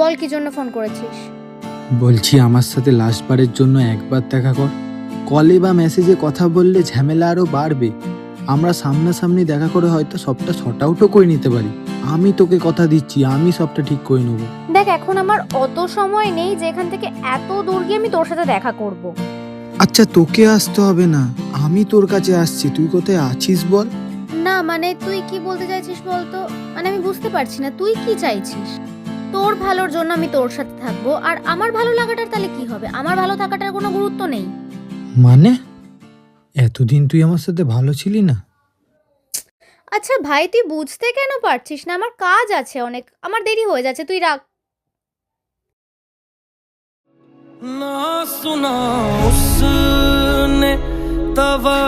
বল কি জন্য ফোন করেছিস? বলছি আমার সাথে লাস্টবারের জন্য একবার দেখা কর। কলে বা মেসেজে কথা বললে ঝামেলা আরো বাড়বে। আমরা সামনাসামনি দেখা করে হয়তো সবটা শর্ট আউটও করে নিতে পারি। আমি তোকে কথা দিচ্ছি, আমি সবটা ঠিক করে নেবো। দেখ, এখন আমার অত সময় নেই যে এখান থেকে এত দূর গিয়ে আমি তোর সাথে দেখা করব। আচ্ছা, তোকে আসতে হবে না, আমি তোর কাছে আসছি। তুই কোথায় আছিস বল? না মানে তুই কি বলতে চাইছিস বলতো? মানে আমি বুঝতে পারছি না তুই কি চাইছিস। তোর ভালোর জন্য আমি তোর সাথে থাকবো, আর আমার ভালো লাগাটার তাহলে কি হবে? আমার ভালো থাকাটার কোনো গুরুত্ব নেই? মানে এতদিন তুই আমার সাথে ভালো ছিলি না? আচ্ছা ভাই, তুই বুঝতে কেন পারছিস না? আমার কাজ আছে অনেক, আমার দেরি হয়ে যাচ্ছে, তুই রাখ। ना सुना उसने तवा